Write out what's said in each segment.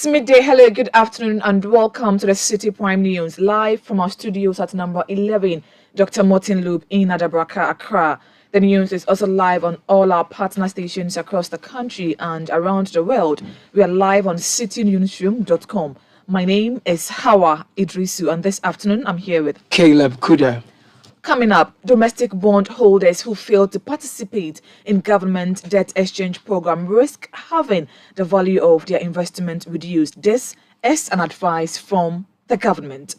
It's midday. Hello, good afternoon, and welcome to the Citi Prime News, live from our studios at number 11, Dr. Martin Loop in Adabraka, Accra. The news is also live on all our partner stations across the country and around the world. We are live on citynewsroom.com. My name is Hawa Idrisu, and this afternoon I'm here with Caleb Kuda. Coming up, domestic bond holders who fail to participate in government debt exchange program risk having the value of their investment reduced. This is an advice from the government.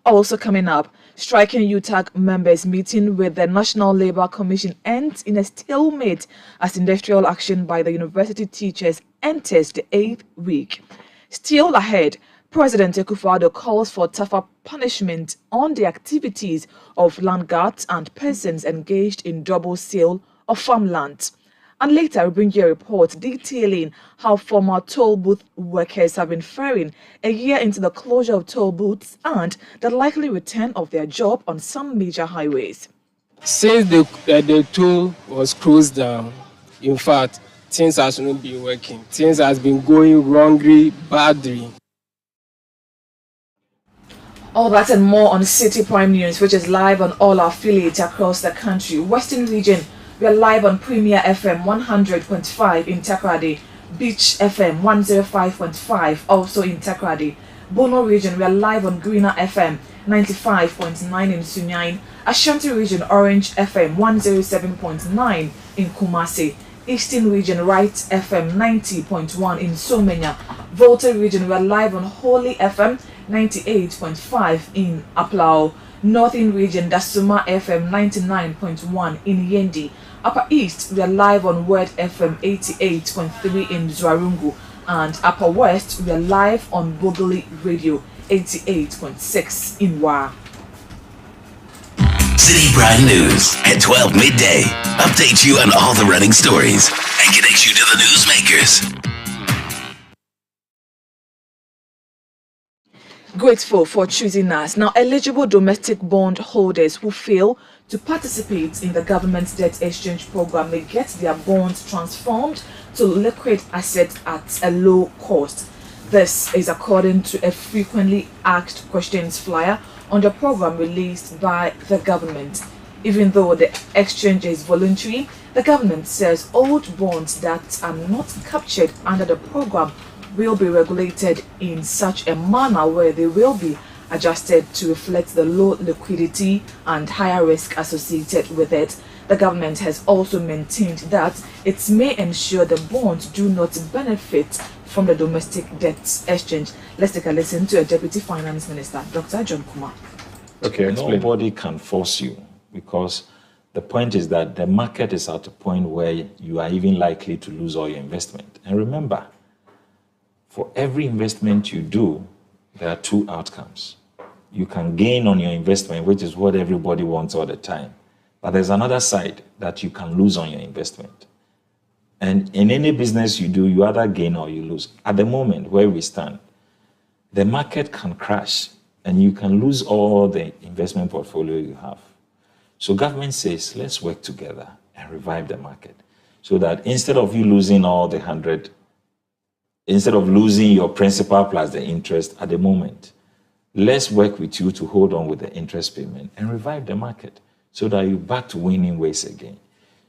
Also coming up, striking UTAG members meeting with the National Labour Commission ends in a stalemate as industrial action by the university teachers enters the 8th week. Still ahead, President Akufo-Addo calls for tougher punishment on the activities of land guards and persons engaged in double sale of farmland. And later, we'll bring you a report detailing how former toll booth workers have been faring a year into the closure of toll booths and the likely return of their job on some major highways. Since the toll was closed down, in fact, things has not been working. Things has been going wrongly, badly. All that and more on Citi Prime News, which is live on all our affiliates across the country. Western region, we are live on Premier FM 100.5 in Takoradi, Beach FM 105.5 also in Takoradi. Bono region, we are live on Greener FM 95.9 in Sunyain. Ashanti region, Orange FM 107.9 in Kumasi. Eastern region, Right FM 90.1 in Somenya. Volta region, we are live on Holy FM 98.5 in Aplao. Northern region, Dasuma FM 99.1 in Yendi. Upper East, we are live on Word FM 88.3 in Zwarungu. And Upper West, we are live on Bogoli Radio 88.6 in Wa. Citi Prime News at 12 midday. Update you on all the running stories and connect you to the newsmakers. Grateful for choosing us. Now, eligible domestic bond holders who fail to participate in the government debt exchange program may get their bonds transformed to liquid assets at a low cost. This is according to a frequently asked questions flyer on the program released by the government. Even though the exchange is voluntary, the government says old bonds that are not captured under the program will be regulated in such a manner where they will be adjusted to reflect the low liquidity and higher risk associated with it. The government has also maintained that it may ensure the bonds do not benefit from the domestic debt exchange. Let's take a listen to a Deputy Finance Minister, Dr. John Kumar. Okay, nobody can force you, because the point is that the market is at a point where you are even likely to lose all your investment. And remember, for every investment you do, there are two outcomes. You can gain on your investment, which is what everybody wants all the time. But there's another side that you can lose on your investment. And in any business you do, you either gain or you lose. At the moment where we stand, the market can crash and you can lose all the investment portfolio you have. So government says, let's work together and revive the market so that instead of you losing all the 100, instead of losing your principal plus the interest at the moment, let's work with you to hold on with the interest payment and revive the market so that you're back to winning ways again.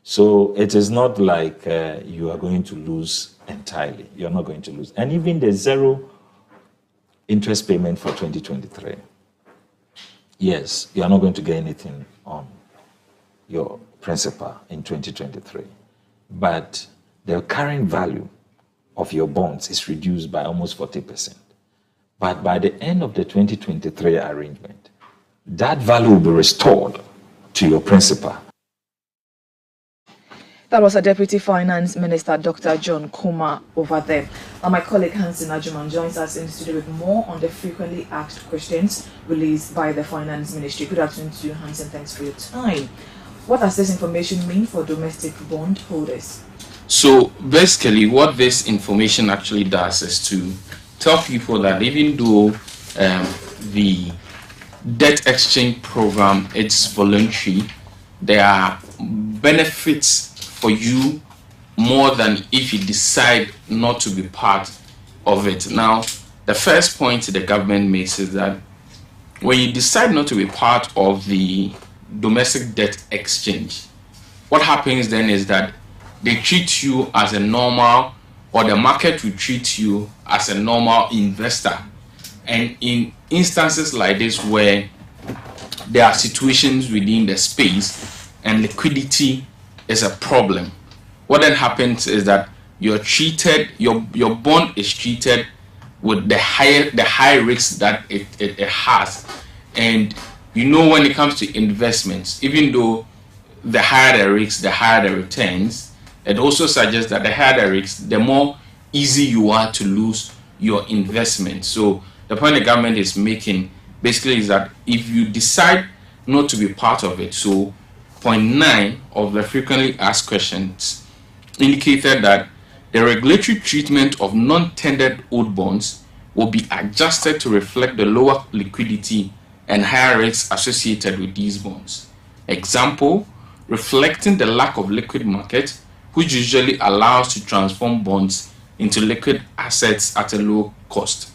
So it is not like you are going to lose entirely. You're not going to lose. And even the zero interest payment for 2023, yes, you are not going to get anything on your principal in 2023. But the current value of your bonds is reduced by almost 40%. But by the end of the 2023 arrangement, that value will be restored to your principal. That was a Deputy Finance Minister, Dr. John Kumar, over there. Now, my colleague Hansen Ajuman joins us in the studio with more on the frequently asked questions released by the Finance Ministry. Good afternoon to you, Hansen. Thanks for your time. What does this information mean for domestic bond holders? So basically, what this information actually does is to tell people that even though the debt exchange program is voluntary, there are benefits for you more than if you decide not to be part of it. Now, the first point the government makes is that when you decide not to be part of the domestic debt exchange, what happens then is that they treat you as a normal, or the market will treat you as a normal investor. And in instances like this, where there are situations within the space and liquidity is a problem, what then happens is that you're treated, your bond is treated with the high risks that it has. And when it comes to investments, even though the higher the risks, the higher the returns, it also suggests that the higher the risks, the more easy you are to lose your investment. So the point the government is making basically is that if you decide not to be part of it, so point 9 of the frequently asked questions indicated that the regulatory treatment of non-tendered old bonds will be adjusted to reflect the lower liquidity and higher risks associated with these bonds. Example, reflecting the lack of liquid market, which usually allows to transform bonds into liquid assets at a low cost.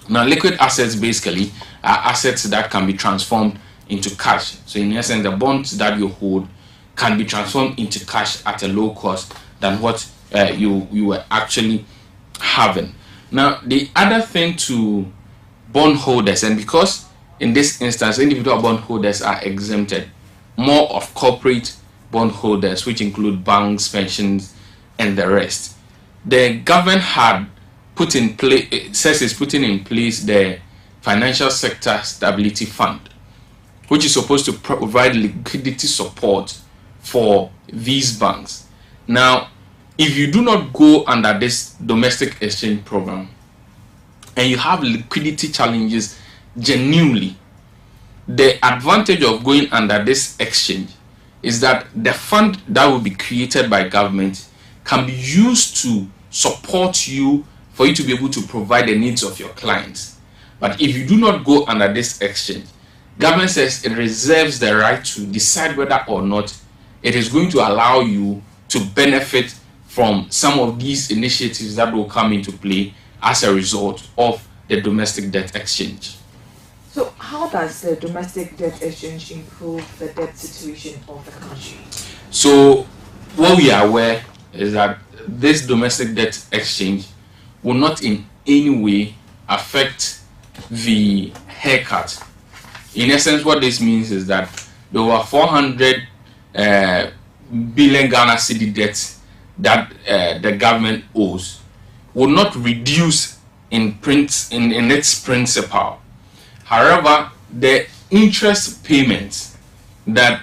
Now, liquid assets basically are assets that can be transformed into cash. So in essence, the bonds that you hold can be transformed into cash at a low cost than what you were actually having. Now, the other thing to bondholders, and because in this instance individual bondholders are exempted, more of corporate bondholders, which include banks, pensions, and the rest, the government had put in place, it says it's putting in place the Financial Sector Stability Fund, which is supposed to provide liquidity support for these banks. Now, if you do not go under this domestic exchange program and you have liquidity challenges genuinely, the advantage of going under this exchange is that the fund that will be created by government can be used to support you, for you to be able to provide the needs of your clients. But if you do not go under this exchange, government says it reserves the right to decide whether or not it is going to allow you to benefit from some of these initiatives that will come into play as a result of the domestic debt exchange. So how does the domestic debt exchange improve the debt situation of the country? So what we are aware is that this domestic debt exchange will not in any way affect the haircut. In essence, what this means is that there were 400 billion Ghana cedi debt that the government owes will not reduce in its principal. However, the interest payments that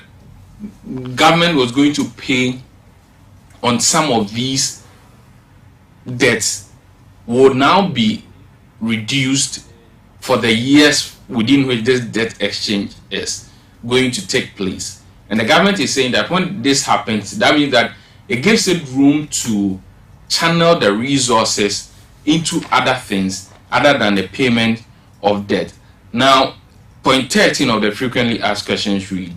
government was going to pay on some of these debts will now be reduced for the years within which this debt exchange is going to take place. And the government is saying that when this happens, that means that it gives it room to channel the resources into other things other than the payment of debt. Now, point 13 of the frequently asked questions read,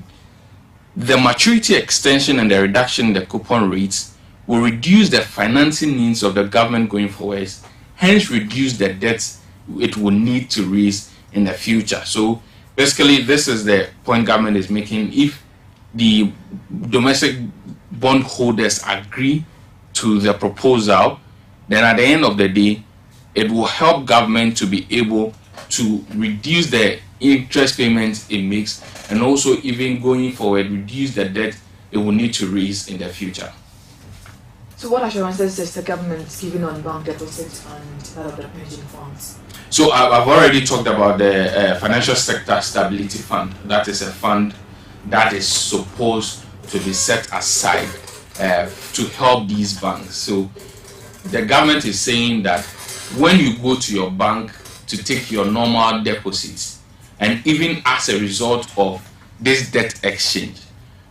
the maturity extension and the reduction in the coupon rates will reduce the financing needs of the government going forward, hence reduce the debts it will need to raise in the future. So basically, this is the point government is making. If the domestic bondholders agree to the proposal, then at the end of the day, it will help government to be able to reduce the interest payments it makes, and also even going forward reduce the debt it will need to raise in the future. So what assurances is the government giving on bank deposits and that of the pension funds? So I've already talked about the Financial Sector Stability Fund. That is a fund that is supposed to be set aside to help these banks. So the government is saying that when you go to your bank to take your normal deposits, and even as a result of this debt exchange,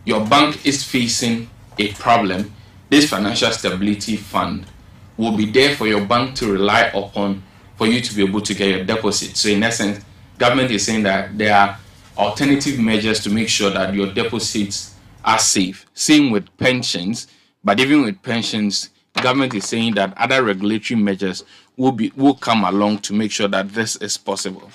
your bank is facing a problem, this Financial Stability Fund will be there for your bank to rely upon for you to be able to get your deposit. So in essence, government is saying that there are alternative measures to make sure that your deposits are safe. Same with pensions, but even with pensions, government is saying that other regulatory measures will come along to make sure that this is possible.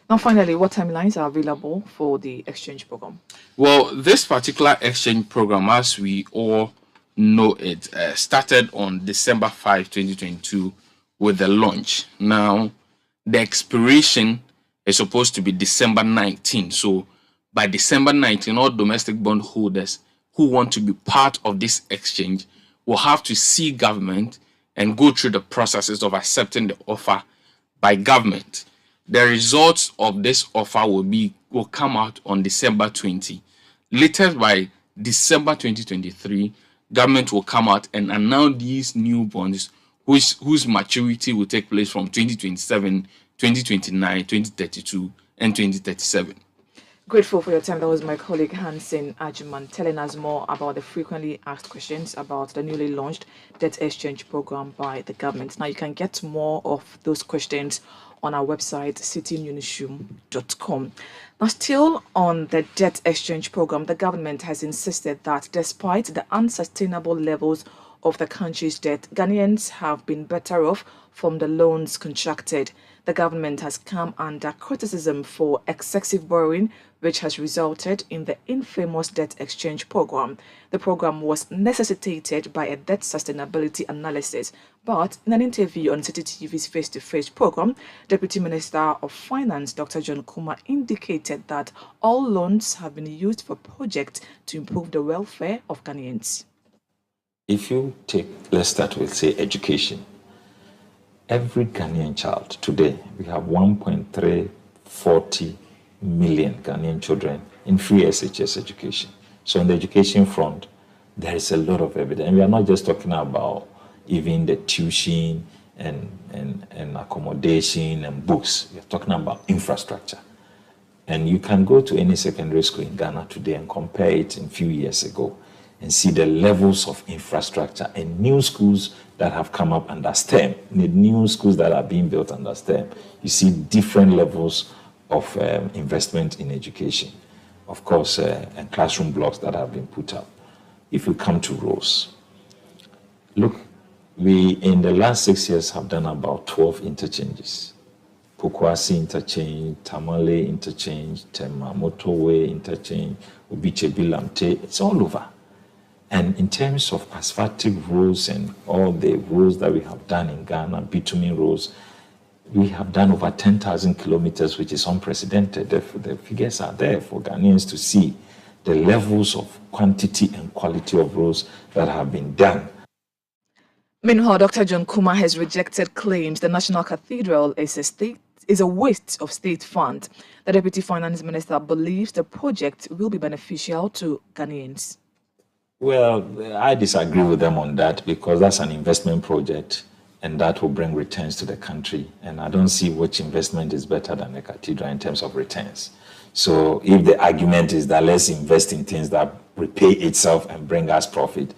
Now, finally, what timelines are available for the exchange program? Well, this particular exchange program, as we all know it, started on December 5, 2022 with the launch. Now, the expiration is supposed to be December 19. So, by December 19, all domestic bond holders who want to be part of this exchange will have to see government and go through the processes of accepting the offer by government. The results of this offer will come out on December 20. Latest by December 2023, government will come out and announce these new bonds whose maturity will take place from 2027, 2029, 2032, and 2037. Grateful for your time. That was my colleague Hansen Ajuman telling us more about the frequently asked questions about the newly launched debt exchange program by the government. Now, you can get more of those questions on our website, citynewsroom.com. Now, still on the debt exchange program, the government has insisted that despite the unsustainable levels of the country's debt, Ghanaians have been better off from the loans contracted. The government has come under criticism for excessive borrowing, which has resulted in the infamous debt exchange program. The program was necessitated by a debt sustainability analysis, but in an interview on Citi TV's face-to-face program, Deputy Minister of Finance Dr. John Kumah indicated that all loans have been used for projects to improve the welfare of Ghanaians. If you take, let's start with, say, education. Every Ghanaian child today, we have 1.340 million Ghanaian children in free SHS education. So on the education front, there is a lot of evidence. And we are not just talking about even the tuition and accommodation and books. We are talking about infrastructure. And you can go to any secondary school in Ghana today and compare it in a few years ago and see the levels of infrastructure and new schools that have come up under STEM, the new schools that are being built under STEM. You see different levels of investment in education, of course, and classroom blocks that have been put up. If you come to roads, look, we in the last 6 years have done about 12 interchanges. Pokwasi interchange, Tamale interchange, Tema Motorway interchange, Obiche Bilamte, it's all over. And in terms of asphaltic roads and all the roads that we have done in Ghana, bitumen roads, we have done over 10,000 kilometers, which is unprecedented. The figures are there for Ghanaians to see the levels of quantity and quality of roads that have been done. Meanwhile, Dr. John Kumah has rejected claims the National Cathedral is a waste of state funds. The Deputy Finance Minister believes the project will be beneficial to Ghanaians. Well, I disagree with them on that because that's an investment project and that will bring returns to the country. And I don't see which investment is better than the cathedral in terms of returns. So if the argument is that let's invest in things that repay itself and bring us profit,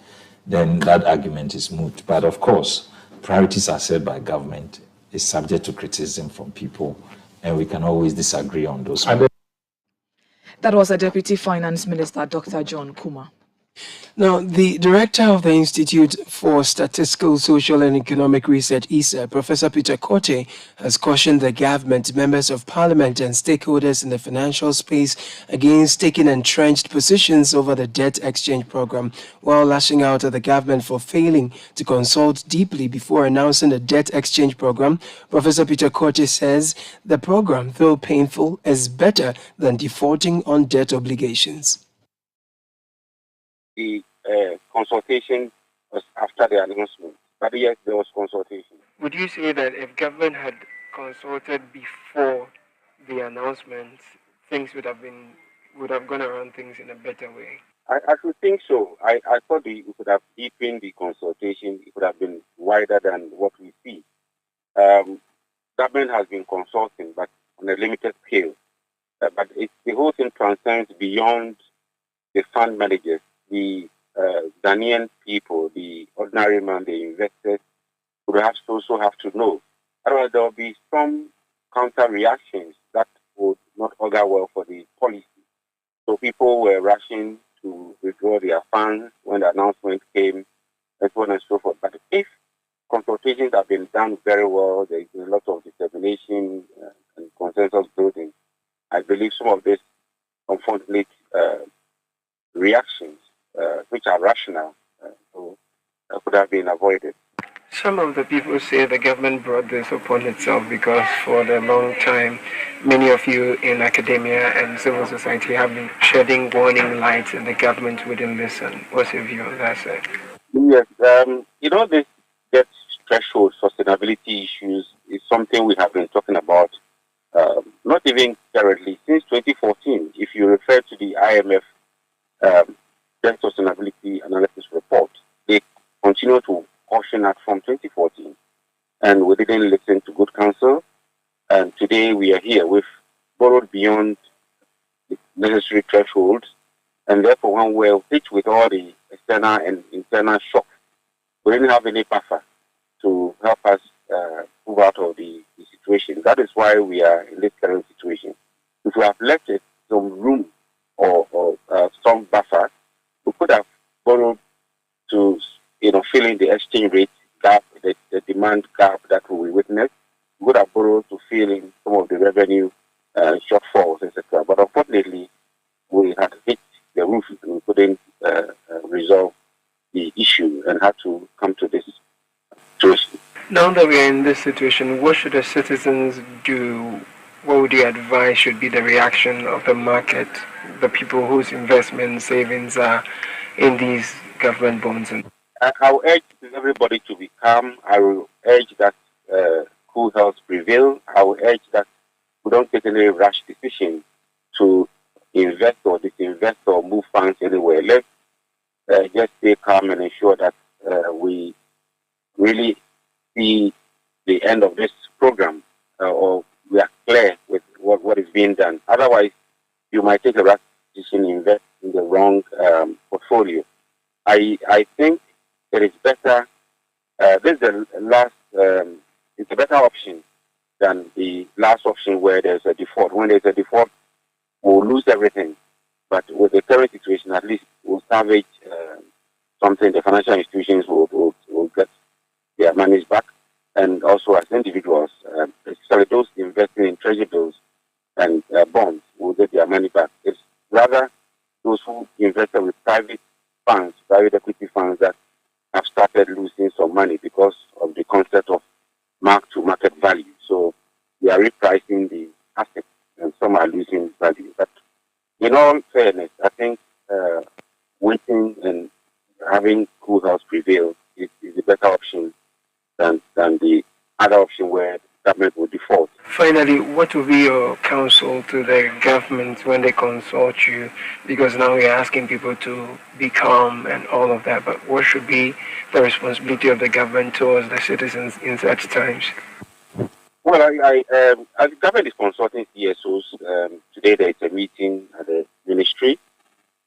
then that argument is moot. But of course, priorities are set by government, is subject to criticism from people, and we can always disagree on those. That was the Deputy Finance Minister, Dr. John Kumah. Now, the director of the Institute for Statistical, Social and Economic Research, ISA, Professor Peter Korte, has cautioned the government, members of parliament and stakeholders in the financial space against taking entrenched positions over the debt exchange program, while lashing out at the government for failing to consult deeply before announcing the debt exchange program. Professor Peter Korte says the program, though painful, is better than defaulting on debt obligations. The consultation was after the announcement, but yes, there was consultation. Would you say that if government had consulted before the announcement, things would have gone around things in a better way? I should think so. I thought we could have deepened the consultation. It could have been wider than what we see. Government has been consulting, but on a limited scale. But the whole thing transcends beyond the fund managers. The Ghanaian people, the ordinary man, the investors, would also have to know. Otherwise, there will be some counter reactions that would not augur well for the policy. So people were rushing to withdraw their funds when the announcement came. and so on and so forth. But if consultations have been done very well, there is a lot of determination and consensus building, I believe some of these unfortunate reactions, which are rational, could have been avoided. Some of the people say the government brought this upon itself because for the long time, many of you in academia and civil society have been shedding warning lights and the government wouldn't listen. What's your view on that, sir? Yes, this debt threshold sustainability issues is something we have been talking about, not even currently, since 2014. If you refer to the IMF debt sustainability analysis report, they continue to caution that from 2014, and we didn't listen to good counsel. And today we are here. We've borrowed beyond the necessary thresholds, and therefore, when we're hit with all the external and internal shocks, we didn't have any buffer to help us move out of the situation. That is why we are in this current situation. If we have left it some room or some buffer, we could have borrowed to fill in the exchange rate gap, the demand gap that we witnessed. We would have borrowed to fill in some of the revenue shortfalls, etc. But unfortunately, we had hit the roof and we couldn't resolve the issue and had to come to this situation. Now that we are in this situation, what should the citizens do? What would you advise should be the reaction of the market, the people whose investment savings are in these government bonds? I will urge everybody to be calm. I will urge that cool health prevail. I will urge that we don't take any rash decision to invest or disinvest or move funds anywhere. Let's just stay calm and ensure that we really see the end of this program or we are clear with what is being done. Otherwise, you might take a rash decision, invest in the wrong portfolio. I think it is better. This is the last. It's a better option than the last option where there's a default. When there's a default, we'll lose everything. But with the current situation, at least we'll salvage something. The financial institutions will get their monies back, and also as individuals, especially those investing in treasury bills and bonds, will get their money back. It's rather those who invested with private funds, private equity funds that have started losing some money because of the concept of mark-to-market value. So they are repricing the assets, and some are losing value. But in all fairness, I think waiting and having cool house prevail is a better option than the other option where government will default. Finally, what will be your counsel to the government when they consult you? Because now we are asking people to be calm and all of that, but what should be the responsibility of the government towards the citizens in such times? Well, the government is consulting CSOs. Today there is a meeting at the ministry,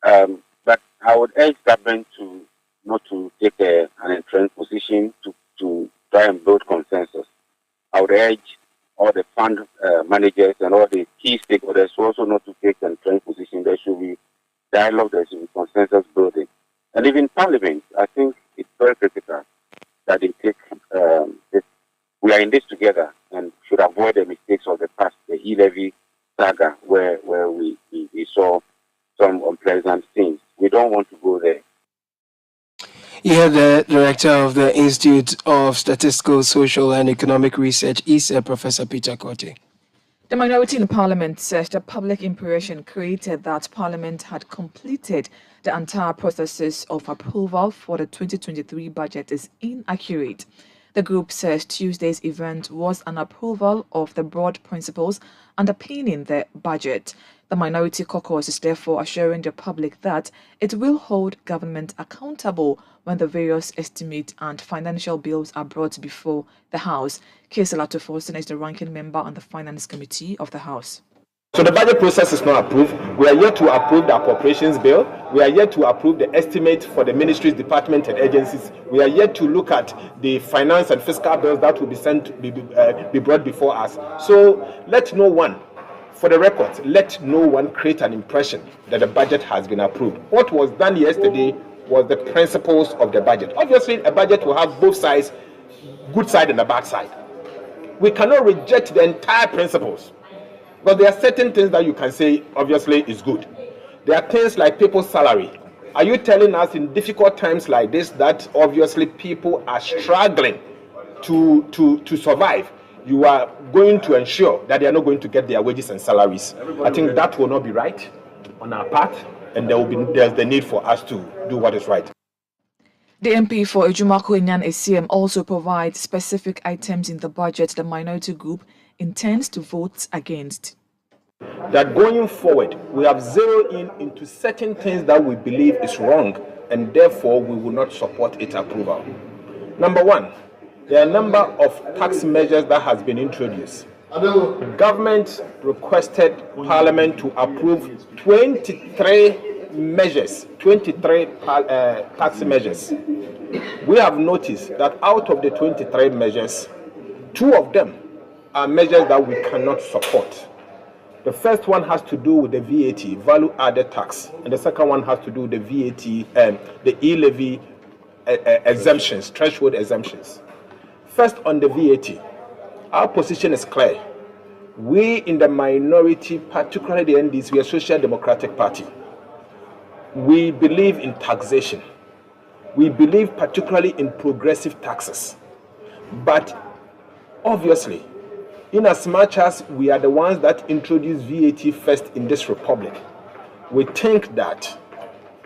but I would urge government not to take an entrenched position to try and build consensus. I would urge all the fund managers and all the key stakeholders also not to take an entrenched position. There should be dialogue, there should be consensus building. And even Parliament, I think it's very critical that they take this. We are in this together and should avoid the mistakes of the past, the e-levy saga, where we saw some unpleasant things. We don't want to go there. Yeah, the director of the Institute of Statistical, Social and Economic Research, ISA, Professor Peter Korte. The minority in Parliament said the public impression created that Parliament had completed the entire processes of approval for the 2023 budget is inaccurate. The group says Tuesday's event was an approval of the broad principles underpinning the budget. The minority caucus is therefore assuring the public that it will hold government accountable when the various estimates and financial bills are brought before the House. Kesela Tofosin is the ranking member on the Finance Committee of the House. So the budget process is not approved. We are yet to approve the appropriations bill. We are yet to approve the estimate for the ministries, departments, and agencies. We are yet to look at the finance and fiscal bills that will be brought before us. So let no one, for the record, let no one create an impression that the budget has been approved. What was done yesterday was the principles of the budget. Obviously, a budget will have both sides, good side and the bad side. We cannot reject the entire principles, but there are certain things that you can say, obviously, is good. There are things like people's salary. Are you telling us in difficult times like this that obviously people are struggling to survive? You are going to ensure that they are not going to get their wages and salaries. I think that will not be right on our part, and there's the need for us to do what is right. The MP for Ejumako Enyan ACM also provides specific items in the budget the minority group intends to vote against. That going forward, we have zeroed into certain things that we believe is wrong, and therefore we will not support its approval. Number one, there are a number of tax measures that has been introduced. The government requested Parliament to approve 23 measures, 23 tax measures. We have noticed that out of the 23 measures, 2 of them are measures that we cannot support. The first one has to do with the VAT, value added tax, and the second one has to do with the VAT, the e-levy exemptions, threshold exemptions. First, on the VAT, our position is clear. We in the minority, particularly the NDC, we are a Social Democratic Party. We believe in taxation. We believe particularly in progressive taxes. But obviously, in as much as we are the ones that introduced VAT first in this republic, we think that,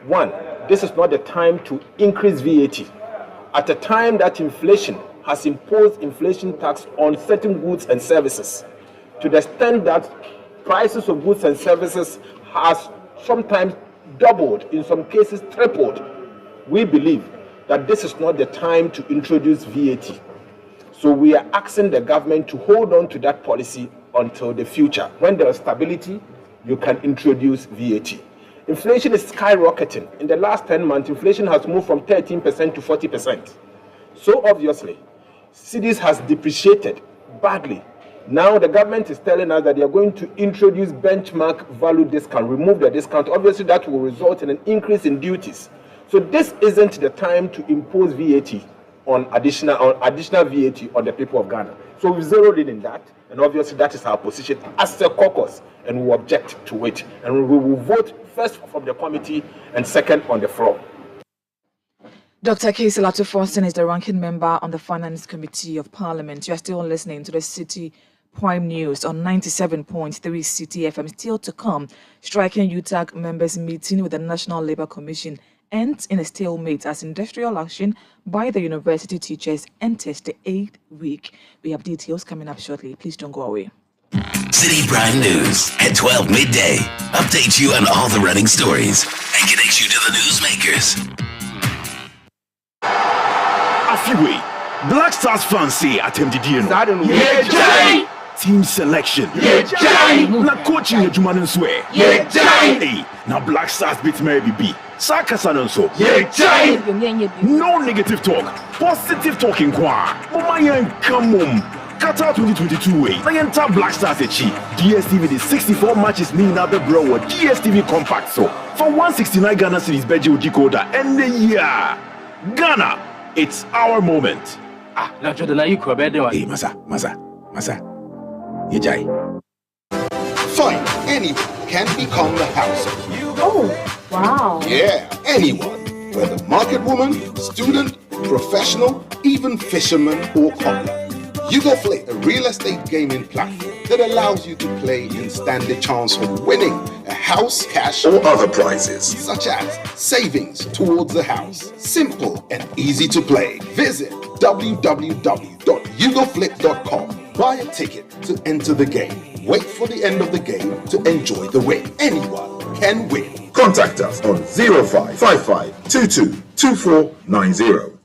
one, this is not the time to increase VAT. At a time that inflation has imposed inflation tax on certain goods and services, to the extent that prices of goods and services has sometimes doubled, in some cases tripled, we believe that this is not the time to introduce VAT. So we are asking the government to hold on to that policy until the future. When there is stability, you can introduce VAT. Inflation is skyrocketing. In the last 10 months, inflation has moved from 13% to 40%. So obviously, cedis has depreciated badly. Now the government is telling us that they are going to introduce benchmark value discount, remove the discount. Obviously, that will result in an increase in duties. So this isn't the time to impose VAT on additional VAT on the people of Ghana. So we've zeroed in that, and obviously that is our position as a caucus, and we will object to it. And we will vote first from the committee and second on the floor. Dr. Casey Latu-Forson is the ranking member on the Finance Committee of Parliament. You are still listening to the Citi Prime News on 97.3 Citi FM. Still to come, striking UTAG members meeting with the National Labour Commission ends in a stalemate as industrial action by the university teachers enters the 8th week. We have details coming up shortly. Please don't go away. Citi Prime News at 12 midday. Update you on all the running stories and connect you to the newsmakers. Afiwe, Black Stars fans say attempted team selection. Na coaching Ejumanen swear. Hey, now Black Stars beat Mary B. Sakasanon so. No negative talk. Positive talking kwa. Mamayan kamum. Qatar 2022 way. The entire Black Stars achi. DSTV the 64 matches need another bro or DSTV compact so. For 169 Ghana cedis Beji decoder and the year. Ghana, it's our moment. Ah, now you could be there. Hey, Masa. Yejai. Fine, anyone can become the house. Oh, wow. Yeah, anyone. Whether market woman, student, professional, even fisherman or cobbler. YouGoFlip, a real estate gaming platform that allows you to play and stand the chance of winning a house, cash, or other prizes, such as savings towards the house. Simple and easy to play. Visit www.yougoflip.com. Buy a ticket to enter the game. Wait for the end of the game to enjoy the win. Anyone can win. Contact us on 0555222490.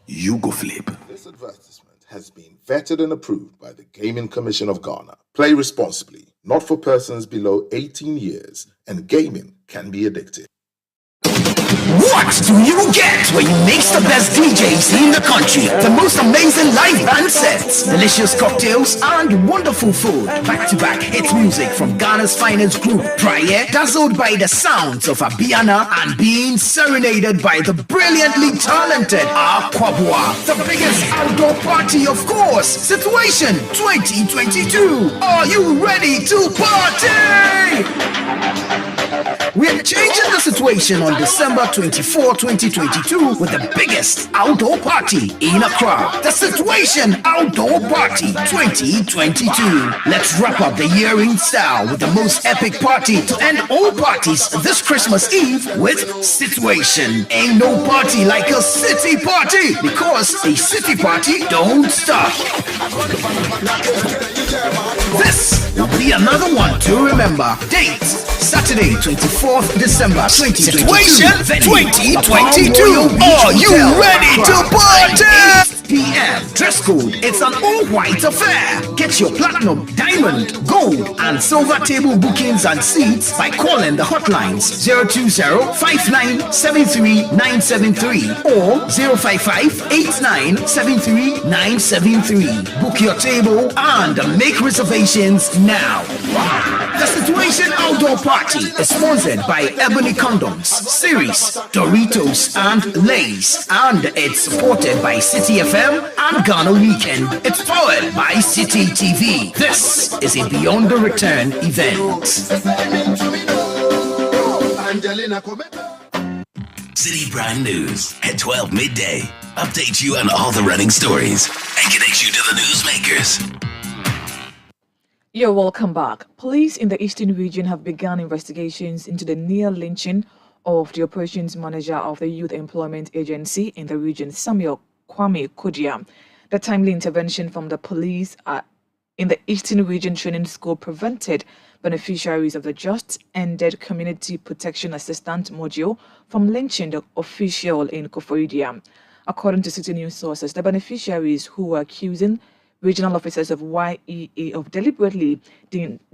YouGoFlip. This advertisement has been vetted and approved by the Gaming Commission of Ghana. Play responsibly, not for persons below 18 years, and gaming can be addictive. What do you get when you mix the best DJs in the country? The most amazing live band sets, delicious cocktails, and wonderful food. Back-to-back hit music from Ghana's finest group, Praye, dazzled by the sounds of Abiana and being serenaded by the brilliantly talented Aquabua. The biggest outdoor party, of course. Situation 2022. Are you ready to party? We're changing the situation on December 24, 2022 with the biggest outdoor party in Accra. The Situation Outdoor Party 2022. Let's wrap up the year in style with the most epic party to end all parties this Christmas Eve with Situation. Ain't no party like a city party because a city party don't stop. This will be another one to remember. Date Saturday, 24th December 2022. Situation 2022. Are you ready to party? 8 p.m. Dress code. It's an all-white affair. Get your platinum, diamond, gold, and silver table bookings and seats by calling the hotlines 020-5973-973 or 055-8973-973. Book your table and make reservations now. The Situation Outdoor Party is sponsored by Ebony Condoms, Series, Doritos, and Lay's, and it's supported by City FM and Ghana Weekend. It's powered by City TV. This is a Beyond the Return event. Citi Prime News at 12 midday. Update you on all the running stories and connect you to the newsmakers. You're welcome back. Police in the Eastern region have begun investigations into the near lynching of the operations manager of the Youth Employment Agency in the region, Samuel Kwame Kodia. The timely intervention from the police in the Eastern Region Training School prevented beneficiaries of the just-ended Community Protection Assistant module from lynching the official in Koforidua. According to City News sources, the beneficiaries who were accusing regional officers of YEA of deliberately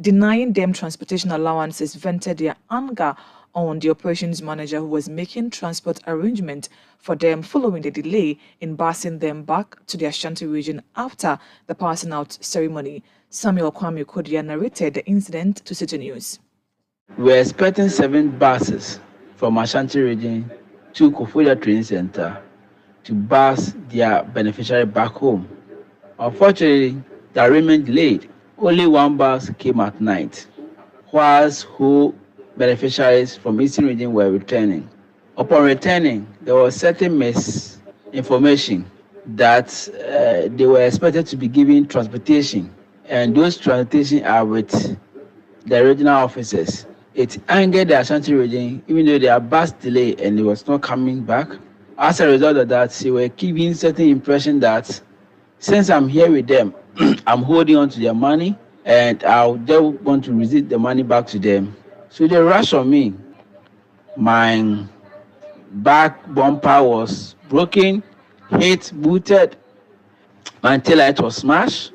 denying them transportation allowances vented their anger on the operations manager who was making transport arrangements for them following the delay in busing them back to the Ashanti region after the passing out ceremony. Samuel Kwame Kodia narrated the incident to City News. We're expecting 7 buses from Ashanti region to Koforidua Training Center to bus their beneficiary back home. Unfortunately, the arrangement delayed. Only 1 bus came at night, whilst whole beneficiaries from Eastern region were returning. Upon returning, there was certain misinformation that they were expected to be given transportation, and those transportation are with the regional officers. It angered the Ashanti region, even though their bus delay and it was not coming back. As a result of that, they were giving certain impression that since I'm here with them, I'm holding on to their money and I don't want to receive the money back to them. So they rushed on me. My back bumper was broken, hit, booted. My taillight was smashed.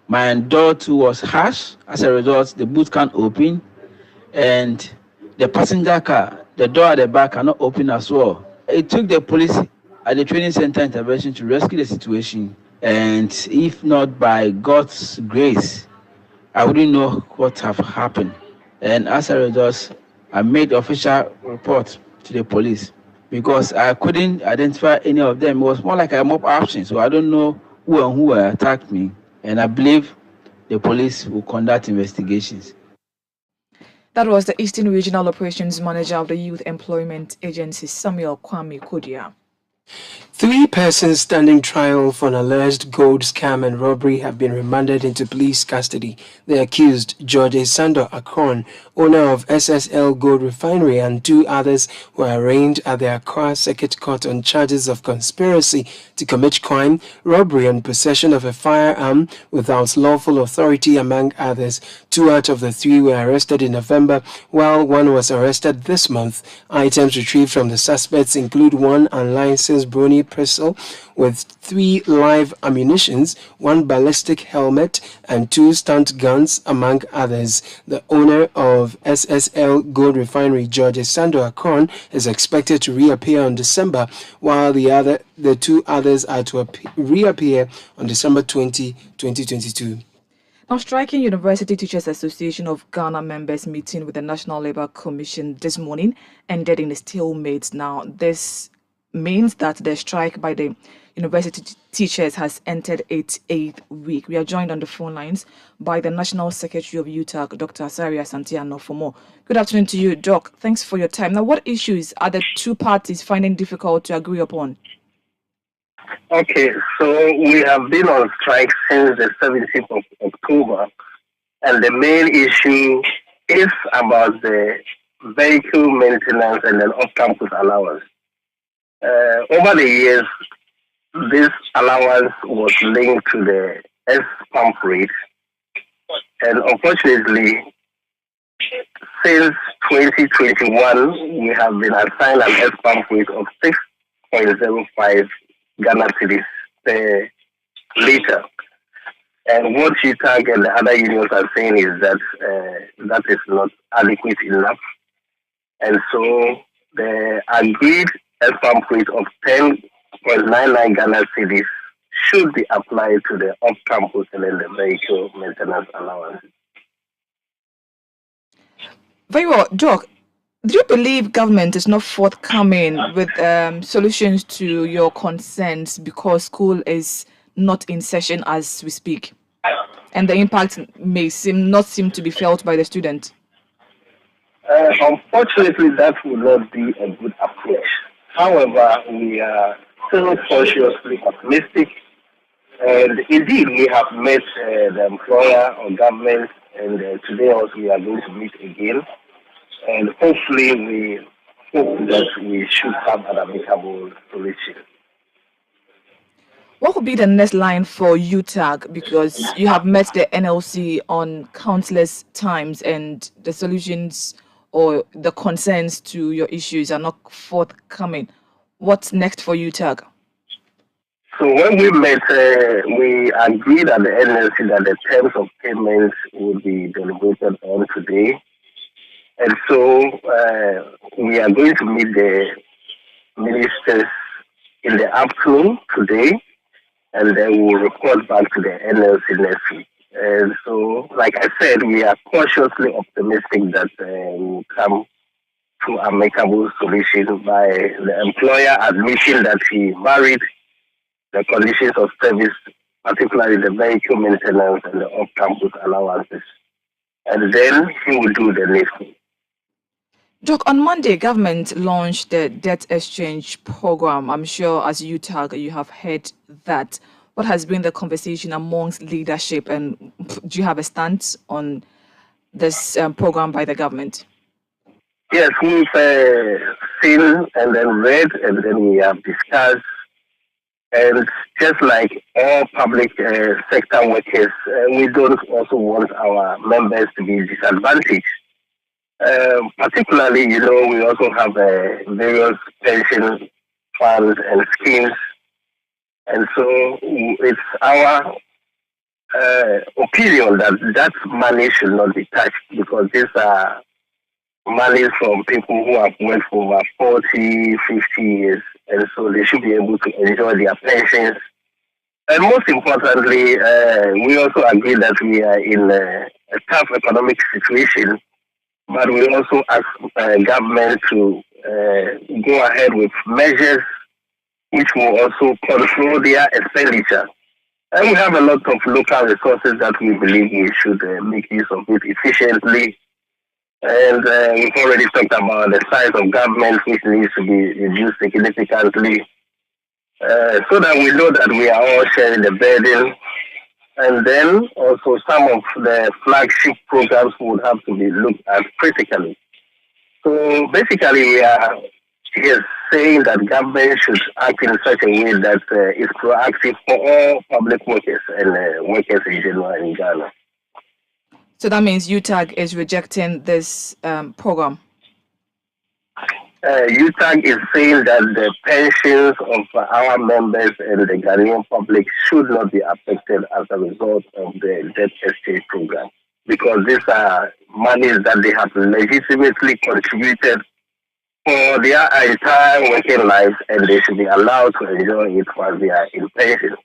My door too was harsh. As a result, the boot can't open. And the passenger car, the door at the back cannot open as well. It took the police at the training center intervention to rescue the situation. And if not by God's grace, I wouldn't know what have happened. And as a result, I made official report to the police because I couldn't identify any of them. It was more like a mob action, so I don't know who and who attacked me. And I believe the police will conduct investigations. That was the Eastern Regional Operations Manager of the Youth Employment Agency, Samuel Kwame Kodia. 3 persons standing trial for an alleged gold scam and robbery have been remanded into police custody. The accused, George Sando Akron, owner of SSL Gold Refinery, and 2 others were arraigned at the Accra Circuit Court on charges of conspiracy to commit crime, robbery, and possession of a firearm without lawful authority, among others. 2 out of the 3 were arrested in November, while 1 was arrested this month. Items retrieved from the suspects include 1 unlicensed Brony pistol with 3 live ammunitions, 1 ballistic helmet, and 2 stunt guns, among others. The owner of of SSL Gold Refinery, George Sando Akron, is expected to reappear on December, while the two others are to reappear on December 20, 2022. Now, striking University Teachers Association of Ghana members meeting with the National Labour Commission this morning ended in a stalemate. Now, this means that the strike by the university teachers has entered its 8th week. We are joined on the phone lines by the National Secretary of UTAG, Dr. Asaria Santiano, for more. Good afternoon to you, Doc. Thanks for your time. Now, what issues are the two parties finding difficult to agree upon? Okay, so we have been on strike since the 17th of October, and the main issue is about the vehicle maintenance and then off-campus allowance. Over the years, this allowance was linked to the S-pump rate, and unfortunately, since 2021, we have been assigned an S-pump rate of 6.05 Ghana cedis per liter. And what UTAG and the other unions are saying is that that is not adequate enough. And so the agreed S-pump rate of 10.99 Ghana cedis should be applied to the off-campus and then the vehicle maintenance allowance. Very well, Doc. Do you believe government is not forthcoming with solutions to your concerns because school is not in session as we speak, and the impact may not seem to be felt by the student? Unfortunately, that would not be a good approach. However, we are still cautiously optimistic, and indeed, we have met the employer or government, and today also we are going to meet again. And hopefully, we hope that we should have an amicable solution. What would be the next line for UTAG? Because you have met the NLC on countless times, and the solutions or the concerns to your issues are not forthcoming. What's next for UTAG? So when we met, we agreed at the NLC that the terms of payment would be deliberated on today. And so we are going to meet the ministers in the afternoon today, and then we'll report back to the NLC next week. And so, like I said, we are cautiously optimistic that we'll come to an amicable solution by the employer admitting that he varied the conditions of service, particularly the vehicle maintenance and the off-campus allowances. And then he will do the needful. Doc, on Monday, government launched the debt exchange program. I'm sure as UTAG, you have heard that. What has been the conversation amongst leadership, and do you have a stance on this program by the government? Yes, we've seen and then read, and then we have discussed. And just like all public sector workers, we don't also want our members to be disadvantaged. Particularly, we also have various pension funds and schemes. And so it's our opinion that money should not be touched, because these are money from people who have worked for over 40, 50 years. And so they should be able to enjoy their pensions. And most importantly, we also agree that we are in a tough economic situation. But we also ask government to go ahead with measures which will also control their expenditure. And we have a lot of local resources that we believe we should make use of it efficiently. And we've already talked about the size of government, which needs to be reduced significantly, so that we know that we are all sharing the burden. And then also some of the flagship programs would have to be looked at critically. So basically, we are here saying that government should act in such a way that is proactive for all public workers and workers in general in Ghana. So that means UTAG is rejecting this program? UTAG is saying that the pensions of our members and the Ghanaian public should not be affected as a result of the debt exchange program, because these are monies that they have legitimately contributed for their entire working life, and they should be allowed to enjoy it while they are in pension.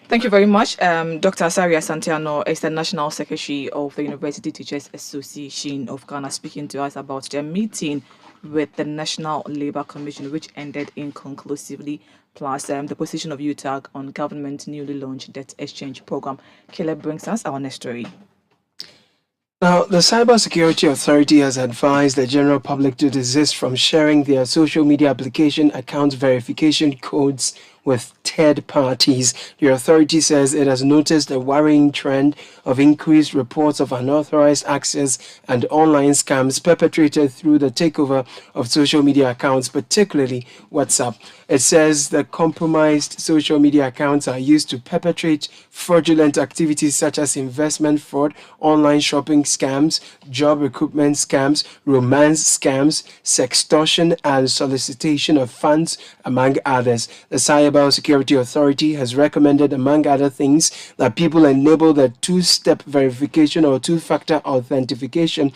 Thank you very much. Dr. Asaria Santiano is the National Secretary of the University Teachers Association of Ghana, speaking to us about their meeting with the National Labour Commission, which ended inconclusively, plus the position of UTAG on government newly launched debt exchange program. Caleb brings us our next story. Now, the Cybersecurity Authority has advised the general public to desist from sharing their social media application account verification codes with third parties. The authority says it has noticed a worrying trend of increased reports of unauthorized access and online scams perpetrated through the takeover of social media accounts, particularly WhatsApp. It says the compromised social media accounts are used to perpetrate fraudulent activities such as investment fraud, online shopping scams, job recruitment scams, romance scams, sextortion, and solicitation of funds, among others. The Cybersecurity Authority has recommended, among other things, that people enable the two-step verification or two-factor authentication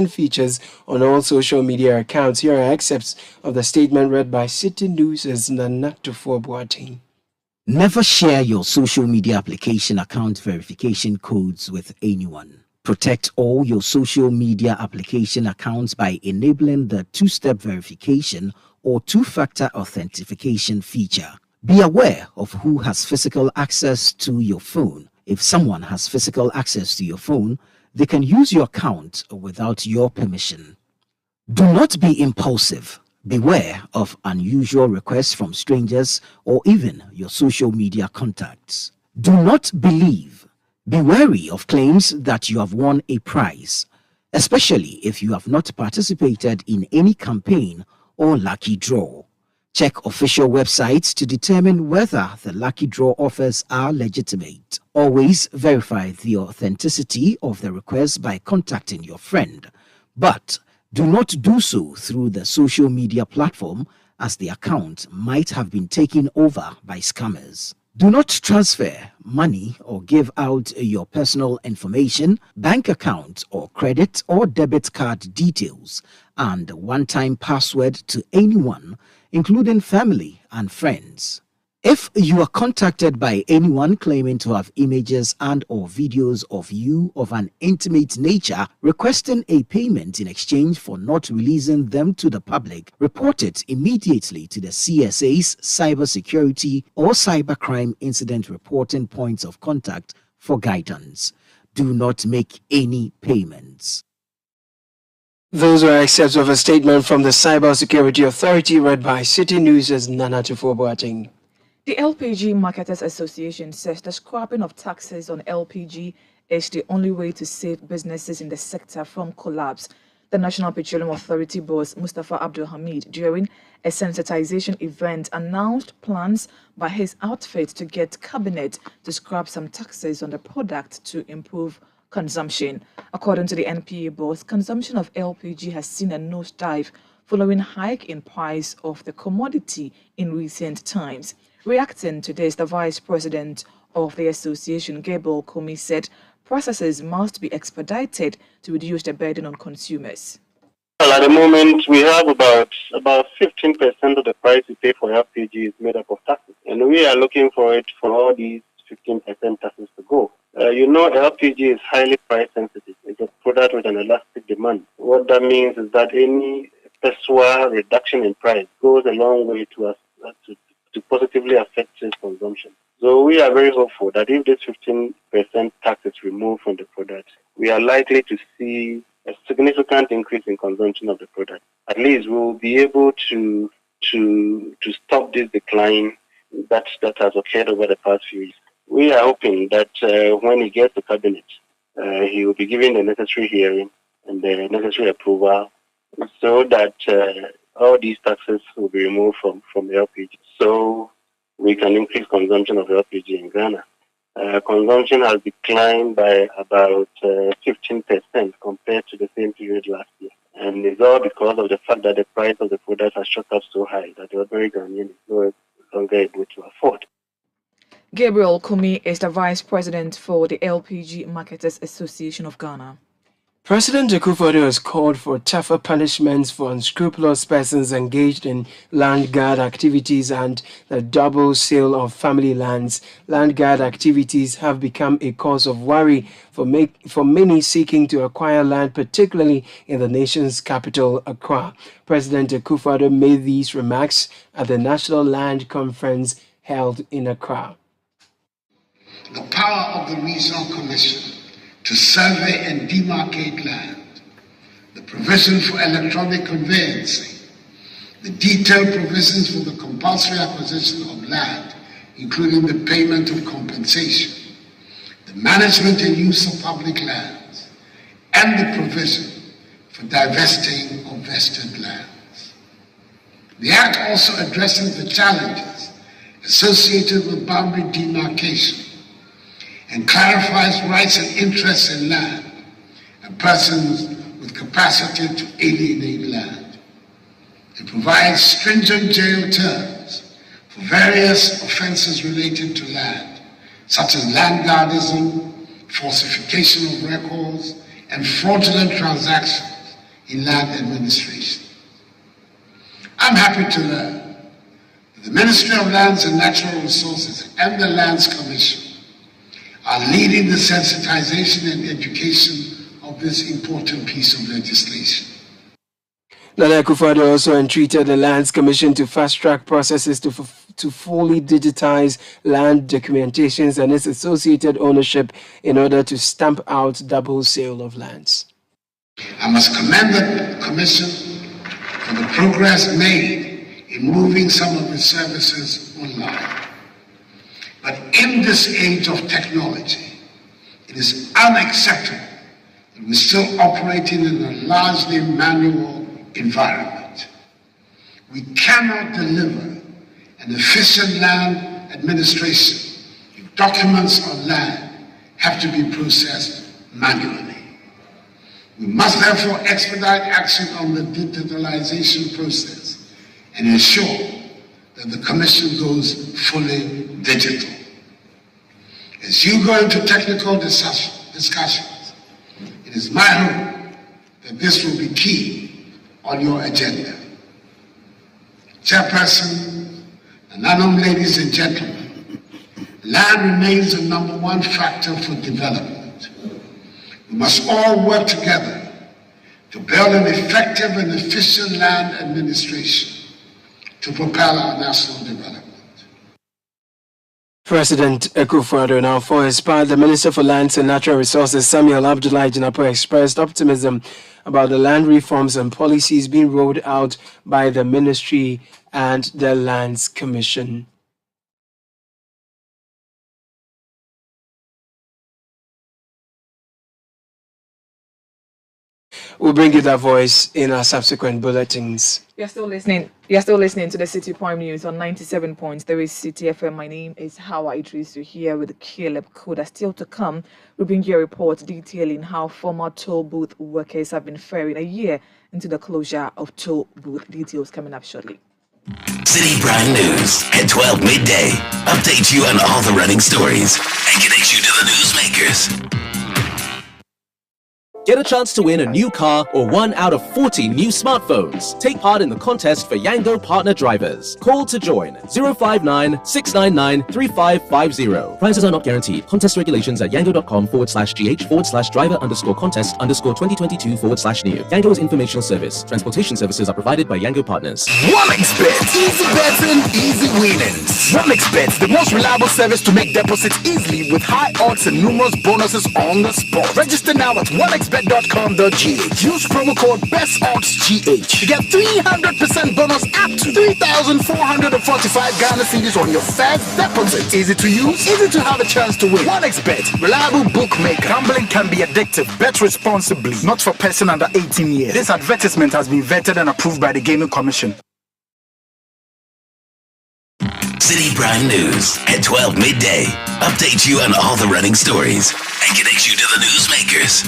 features on all social media accounts. Here are excerpts of the statement read by Citi News' Nana Tufo-Boateng. Never share your social media application account verification codes with anyone. Protect all your social media application accounts by enabling the two-step verification or two-factor authentication feature. Be aware of who has physical access to your phone. If someone has physical access to your phone, they can use your account without your permission. Do not be impulsive. Beware of unusual requests from strangers or even your social media contacts. Do not believe. Be wary of claims that you have won a prize, especially if you have not participated in any campaign or lucky draw. Check official websites to determine whether the lucky draw offers are legitimate. Always verify the authenticity of the request by contacting your friend, but do not do so through the social media platform, as the account might have been taken over by scammers. Do not transfer money or give out your personal information, bank account or credit or debit card details, and one-time password to anyone, including family and friends. If you are contacted by anyone claiming to have images and or videos of you of an intimate nature requesting a payment in exchange for not releasing them to the public, report it immediately to the CSA's Cybersecurity or Cybercrime Incident Reporting Points of Contact for guidance. Do not make any payments. Those were excerpts of a statement from the Cybersecurity Authority read by Citi News' Nana Tufo-Boateng. The LPG Marketers Association says the scrapping of taxes on LPG is the only way to save businesses in the sector from collapse. The National Petroleum Authority boss Mustafa Abdul Hamid, during a sensitization event, announced plans by his outfit to get cabinet to scrap some taxes on the product to improve consumption. According to the NPA boss, consumption of LPG has seen a nosedive following hike in price of the commodity in recent times. Reacting to this, the Vice President of the association, Gabriel Komi, said processes must be expedited to reduce the burden on consumers. Well, at the moment, we have about 15% of the price we pay for LPG is made up of taxes. And we are looking for it for all these 15% taxes to go. LPG is highly price sensitive. It's a product with an elastic demand. What that means is that any persuasive reduction in price goes a long way to positively affect its consumption. So we are very hopeful that if this 15% tax is removed from the product, we are likely to see a significant increase in consumption of the product. At least we will be able to stop this decline that has occurred over the past few years. We are hoping that when he gets the cabinet, he will be given the necessary hearing and the necessary approval so that all these taxes will be removed from LPG, so we can increase consumption of LPG in Ghana. Consumption has declined by about 15% compared to the same period last year. And it's all because of the fact that the price of the product has shot up so high that the ordinary Ghanaian is no longer able to afford. Gabriel Kumi is the Vice President for the LPG Marketers Association of Ghana. President Akufo-Addo has called for tougher punishments for unscrupulous persons engaged in land guard activities and the double sale of family lands. Land guard activities have become a cause of worry for many seeking to acquire land, particularly in the nation's capital, Accra. President Akufo-Addo made these remarks at the National Land Conference held in Accra. The power of the Regional Commission to survey and demarcate land, the provision for electronic conveyancing, the detailed provisions for the compulsory acquisition of land, including the payment of compensation, the management and use of public lands, and the provision for divesting of vested lands. The Act also addresses the challenges associated with boundary demarcation and clarifies rights and interests in land and persons with capacity to alienate land. It provides stringent jail terms for various offenses related to land, such as landguardism, falsification of records, and fraudulent transactions in land administration. I'm happy to learn that the Ministry of Lands and Natural Resources and the Lands Commission are leading the sensitization and education of this important piece of legislation. Nana Akufo-Addo also entreated the Lands Commission to fast-track processes to fully digitize land documentations and its associated ownership in order to stamp out double sale of lands. I must commend the Commission for the progress made in moving some of its services online. But in this age of technology, it is unacceptable that we're still operating in a largely manual environment. We cannot deliver an efficient land administration if documents on land have to be processed manually. We must therefore expedite action on the digitalization process and ensure that the Commission goes fully digital. As you go into technical discussions, it is my hope that this will be key on your agenda. Chairperson, and honorable ladies and gentlemen, land remains the number one factor for development. We must all work together to build an effective and efficient land administration to propel our national development. President Akufo-Addo. Now, for his part, the Minister for Lands and Natural Resources, Samuel Abdullahi Jinapo, expressed optimism about the land reforms and policies being rolled out by the ministry and the Lands Commission. We'll bring you that voice in our subsequent bulletins. You're still listening to the Citi Prime News on 97.3 Citi FM. My name is Hawa Idris. You're here with Caleb Koda. Still to come, we'll bring you a report detailing how former toll booth workers have been faring a year into the closure of toll booth. Details coming up shortly. Citi Prime News at 12 midday. Update you on all the running stories and connect you to the newsmakers. Get a chance to win a new car or 1 out of 40 new smartphones. Take part in the contest for Yango partner drivers. Call to join 059-699-3550. Prizes are not guaranteed. Contest regulations at yango.com/gh/driver_contest_2022/new. Yango is informational service. Transportation services are provided by Yango partners. 1xBet. Easy betting, easy winnings. 1xBet, the most reliable service to make deposits easily with high odds and numerous bonuses on the spot. Register now at 1xBet.com.gh. Use promo code BESTODDSGH to get 300% bonus up to 3,445 Ghana cedis on your first deposit. Easy to use, easy to have a chance to win. 1xBet, reliable bookmaker. Gambling can be addictive. Bet responsibly. Not for person under 18 years. This advertisement has been vetted and approved by the Gaming Commission. Citi Prime News at 12 midday. Update you on all the running stories and connect you to the newsmakers.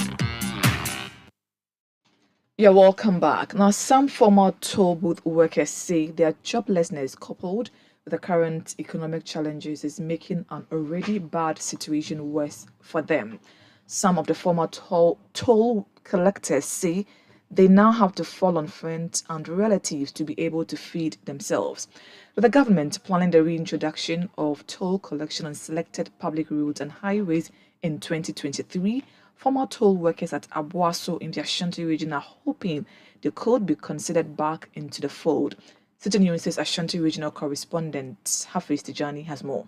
You're welcome back. Now, some former toll booth workers say their joblessness coupled with the current economic challenges is making an already bad situation worse for them. Some of the former toll collectors say they now have to fall on friends and relatives to be able to feed themselves. With the government planning the reintroduction of toll collection on selected public roads and highways in 2023, former toll workers at Abuaso in the Ashanti region are hoping they could be considered back into the fold. Citi News' Ashanti regional correspondent Hafiz Tijani has more.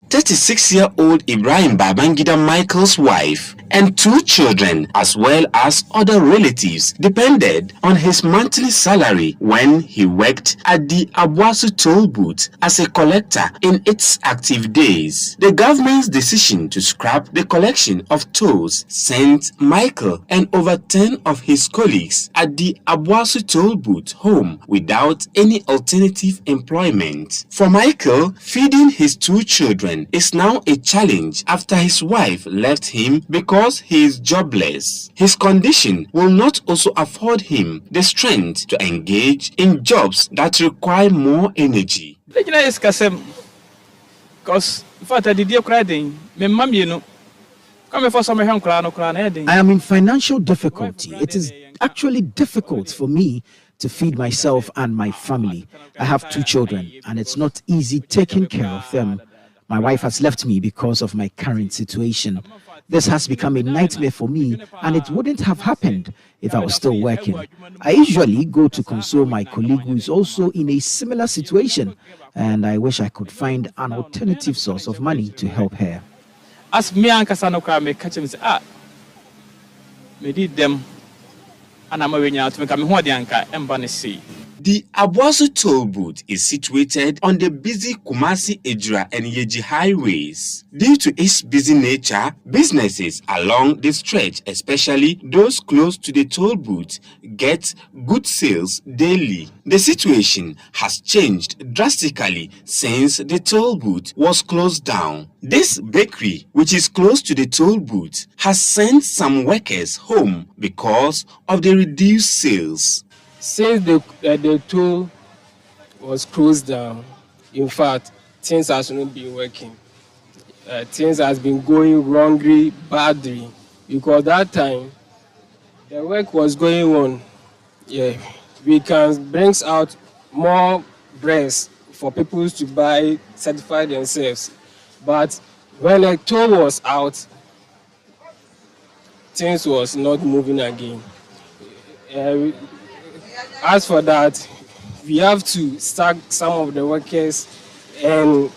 36-year-old Ibrahim Babangida Michael's wife and 2 children, as well as other relatives, depended on his monthly salary when he worked at the Abuasu toll booth as a collector in its active days. The government's decision to scrap the collection of tolls sent Michael and over 10 of his colleagues at the Abuasu toll booth home without any alternative employment. For Michael, feeding his 2 children is now a challenge after his wife left him because he is jobless. His condition will not also afford him the strength to engage in jobs that require more energy. Because I am in financial difficulty. It is actually difficult for me to feed myself and my family. I have 2 children and it's not easy taking care of them. My wife has left me because of my current situation. This has become a nightmare for me, and it wouldn't have happened if I was still working. I usually go to console my colleague who is also in a similar situation, and I wish I could find an alternative source of money to help her. As me and Kasano me catch him say, me did them, and I'm away now to make a anka and The Abuasu toll booth is situated on the busy Kumasi, Ejura and Yeji highways. Due to its busy nature, businesses along the stretch, especially those close to the toll booth, get good sales daily. The situation has changed drastically since the toll booth was closed down. This bakery, which is close to the toll booth, has sent some workers home because of the reduced sales. Since the toll was closed down, in fact, things has not been working. Things has been going wrongly, badly, because that time the work was going on. Yeah, we can bring out more breads for people to buy, certify themselves. But when the toll was out, things was not moving again. As for that, we have to sack some of the workers, and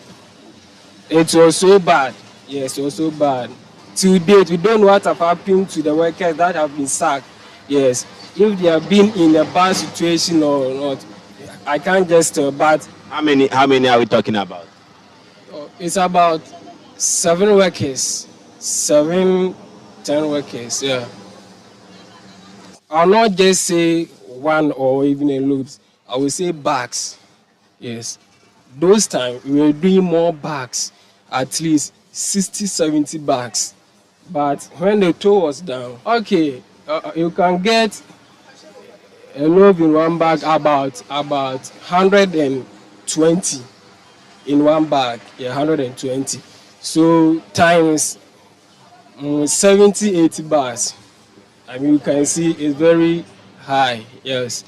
it was so bad. Yes, it was so bad. To date, we don't know what have happened to the workers that have been sacked. Yes, if they have been in a bad situation or not, I can't just tell. But how many are we talking about? It's about 7 workers, 10 workers. Yeah, I'll not just say one or even a load. I will say bags. Yes, those times we were doing more bags, at least 60-70 bags. But when the toll was down, okay, you can get a loaf in one bag about 120 in one bag. Yeah, 120. So times 70-80 bags. I mean, you can see it's very high. Yes.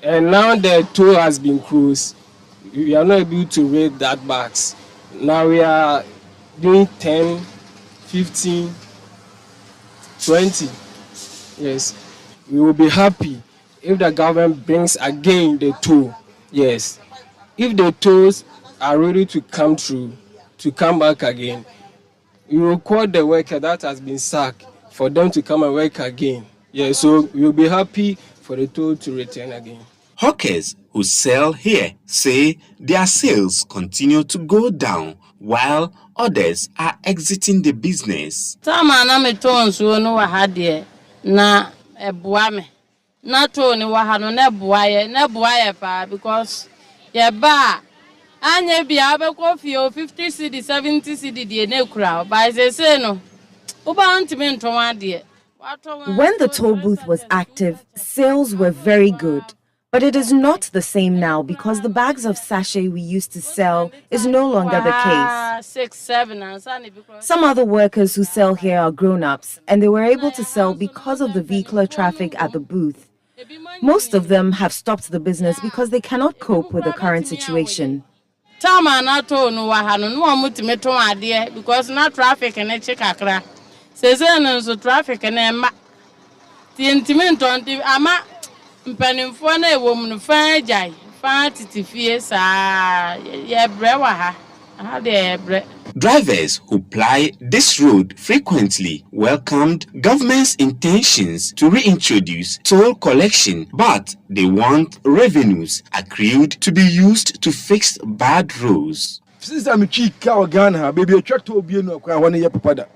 And now the toll has been closed. We are not able to rate that bags. Now we are doing 10, 15, 20. Yes. We will be happy if the government brings again the toll. Yes. If the tolls are ready to come through, to come back again, we will call the worker that has been sacked for them to come and work again. Yes. So we will be happy for the toll to return again. Hawkers who sell here say their sales continue to go down while others are exiting the business. Tama na me ton so no wa ha de na eboa me. Na to ni wa ha no na eboa ye pa because ye ba anya bia be ko fie 50 cedi 70 cedi de na kura ba say no. Uba ntimi nton ade. When the toll booth was active, sales were very good. But it is not the same now because the bags of sachet we used to sell is no longer the case. 6, 7, and Sunny because Some other workers who sell here are grown-ups, and they were able to sell because of the vehicular traffic at the booth. Most of them have stopped the business because they cannot cope with the current situation. Tama na to no wa ha no no mutime to ade because na traffic na chikakra. Seze no so traffic na ma. Ti ntime ntonti ama mpanimfo na ewom no fa jai fa titifie sa ye bre wa ha. Ha de ye bre. Drivers who ply this road frequently welcomed government's intentions to reintroduce toll collection, but they want revenues accrued to be used to fix bad roads. Since I'm cheap cow Ghana, baby, a truck to be no one year papada.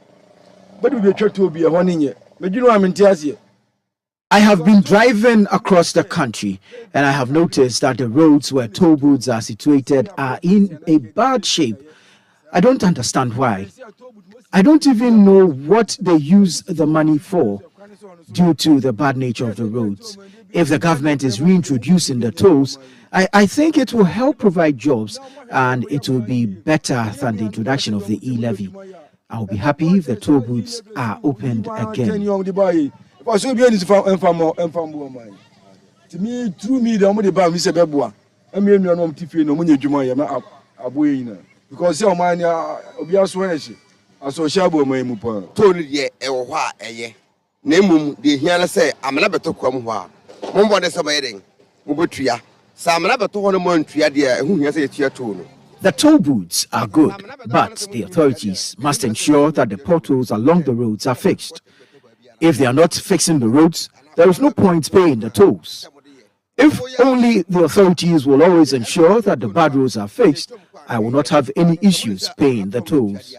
But we truck to be a 1 year. But you know I'm in Tiasia. I have been driving across the country and I have noticed that the roads where toll booths are situated are in a bad shape. I don't understand why. I don't even know what they use the money for due to the bad nature of the roads. If the government is reintroducing the tolls, I think it will help provide jobs and it will be better than the introduction of the e-levy. I will be happy if the toll booths are opened again. Because your man, Obia Swash, as so shabo my mupa. Tony, ye, ewa, eye. Nemum, the Hiana say, I'm never to come wa. Mumbo de Samaring, Mubutria. Some never to one month, dear, who has a tear tone. The toll booths are good, but the authorities must ensure that the potholes along the roads are fixed. If they are not fixing the roads, there is no point paying the tolls. If only the authorities will always ensure that the bad roads are fixed, I will not have any issues paying the tolls.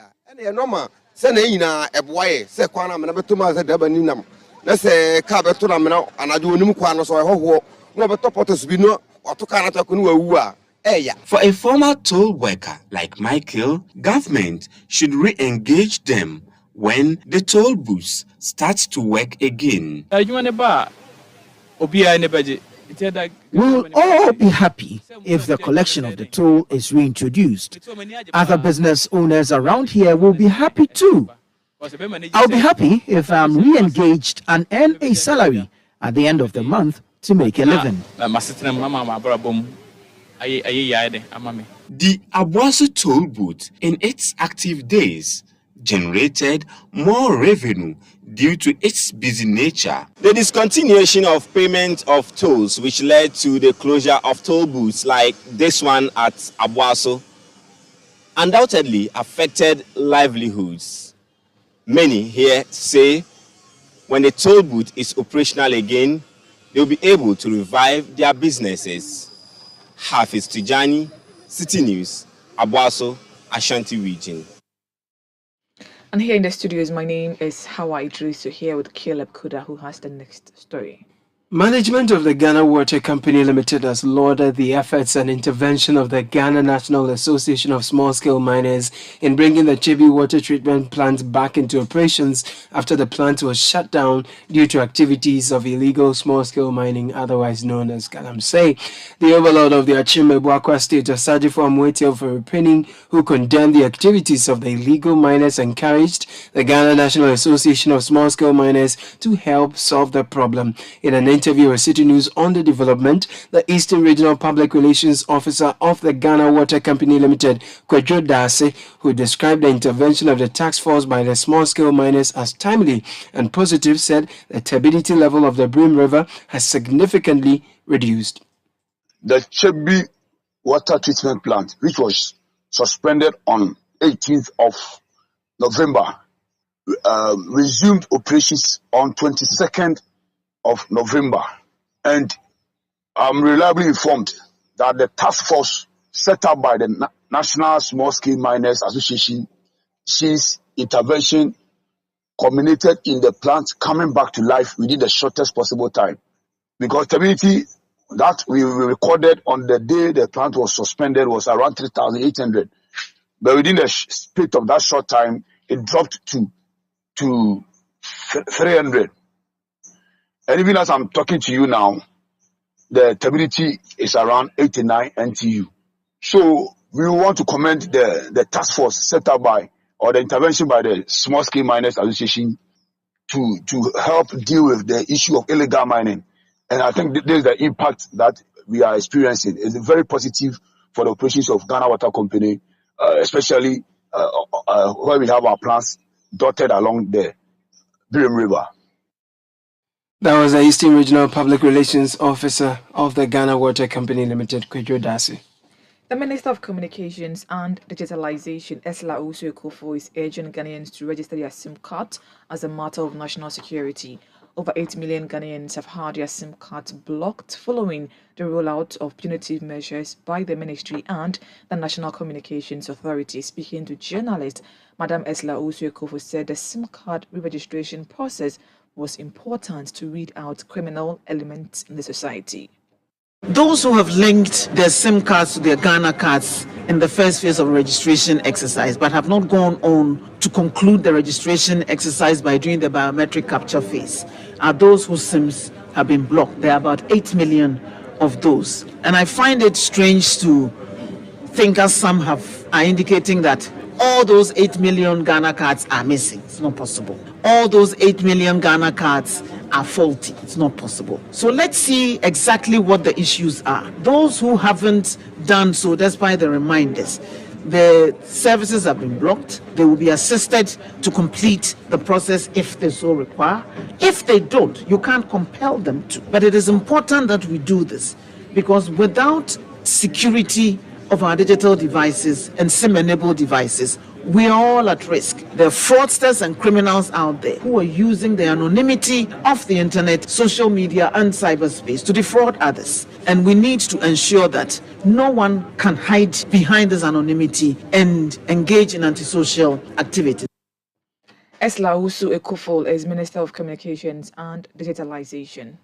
For a former toll worker like Michael, government should re-engage them when the toll booths start to work again. We'll all be happy if the collection of the toll is reintroduced. Other business owners around here will be happy too. I'll be happy if I'm re-engaged and earn a salary at the end of the month to make a living. The Abuasu toll booth in its active days generated more revenue due to its busy nature. The discontinuation of payment of tolls, which led to the closure of toll booths like this one at Abuaso, undoubtedly affected livelihoods. Many here say when the toll booth is operational again, they'll be able to revive their businesses. Hafiz Tijani, Citi News, Abuaso, Ashanti Region. And here in the studios, my name is Hawa Idrisu, here with Caleb Kuda, who has the next story. Management of the Ghana Water Company Limited has lauded the efforts and intervention of the Ghana National Association of Small-Scale Miners in bringing the Chibi Water Treatment Plant back into operations after the plant was shut down due to activities of illegal small-scale mining, otherwise known as galamsey. The overlord of the Achime Buakwa State, Asajifo Amwetio Ferripini, who condemned the activities of the illegal miners, encouraged the Ghana National Association of Small-Scale Miners to help solve the problem. In an interview with Citi News on the development, the Eastern Regional Public Relations Officer of the Ghana Water Company Limited, Kwadwo Dase, who described the intervention of the task force by the small-scale miners as timely and positive, said the turbidity level of the Brim River has significantly reduced. The Chebi Water Treatment Plant, which was suspended on 18th of November, resumed operations on 22nd of November, and I'm reliably informed that the task force set up by the National Small Scale Miners Association sees intervention culminated in the plant coming back to life within the shortest possible time. Because stability that we recorded on the day the plant was suspended was around 3,800, but within the split of that short time, it dropped to 300. And even as I'm talking to you now, the turbidity is around 89 NTU. So we want to commend the task force set up by, or the intervention by the Small Scale Miners Association to help deal with the issue of illegal mining. And I think this is the impact that we are experiencing. It's very positive for the operations of Ghana Water Company, especially where we have our plants dotted along the Birim River. That was the Eastern Regional Public Relations Officer of the Ghana Water Company Limited, Kwejo Dasi. The Minister of Communications and Digitalization, Esla Osuekofo, is urging Ghanaians to register their SIM card as a matter of national security. Over 8 million Ghanaians have had their SIM cards blocked following the rollout of punitive measures by the ministry and the National Communications Authority. Speaking to journalists, Madam Esla Osuekofo said the SIM card re-registration process was important to weed out criminal elements in the society. Those who have linked their SIM cards to their Ghana cards in the first phase of registration exercise but have not gone on to conclude the registration exercise by doing the biometric capture phase are those whose SIMs have been blocked. There are about 8 million of those. And I find it strange to think, as some are indicating, that all those 8 million Ghana cards are missing. It's not possible. All those 8 million Ghana cards are faulty. It's not possible. So let's see exactly what the issues are. Those who haven't done so, despite the reminders, the services have been blocked. They will be assisted to complete the process if they so require. If they don't, you can't compel them to. But it is important that we do this, because without security of our digital devices and SIM-enabled devices, we are all at risk. There are fraudsters and criminals out there who are using the anonymity of the internet, social media, and cyberspace to defraud others. And we need to ensure that no one can hide behind this anonymity and engage in antisocial activities. Esla Osuekofo is Minister of Communications and Digitalization.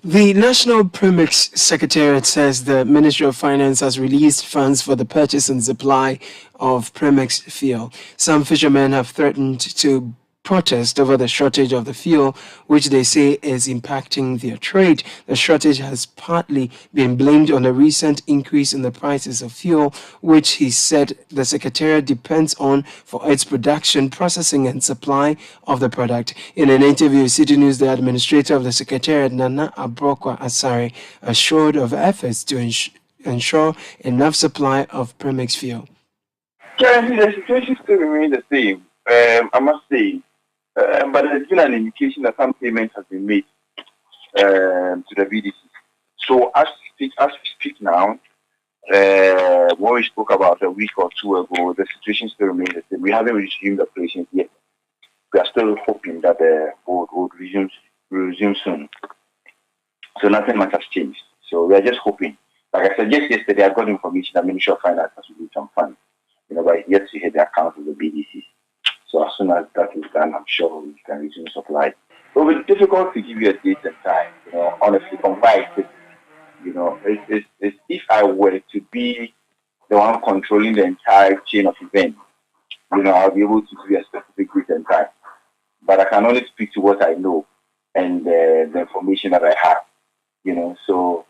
The National Premix Secretariat says the Ministry of Finance has released funds for the purchase and supply of Premix fuel. Some fishermen have threatened to protest over the shortage of the fuel, which they say is impacting their trade. The shortage has partly been blamed on the recent increase in the prices of fuel, which he said the Secretariat depends on for its production, processing, and supply of the product. In an interview with Citi News, the administrator of the Secretariat, Nana Abrokwa Asare, assured of efforts to ensure enough supply of Premix fuel. Currently, the situation still remains the same, I must say. But there's been an indication that some payments have been made to the VDC. So as we speak now, what we spoke about a week or two ago, the situation still remains the same. We haven't resumed operations yet. We are still hoping that we'll resume soon. So nothing much has changed. So we are just hoping. Like I said, just yesterday, I got information that Ministry of Finance has released some funds. But yet to hit the account of the BDC. So as soon as that is done, I'm sure we can resume supply. It will be difficult to give you a date and time, honestly, from why it's if I were to be the one controlling the entire chain of events, I'll be able to give you a specific date and time. But I can only speak to what I know and the information that I have, so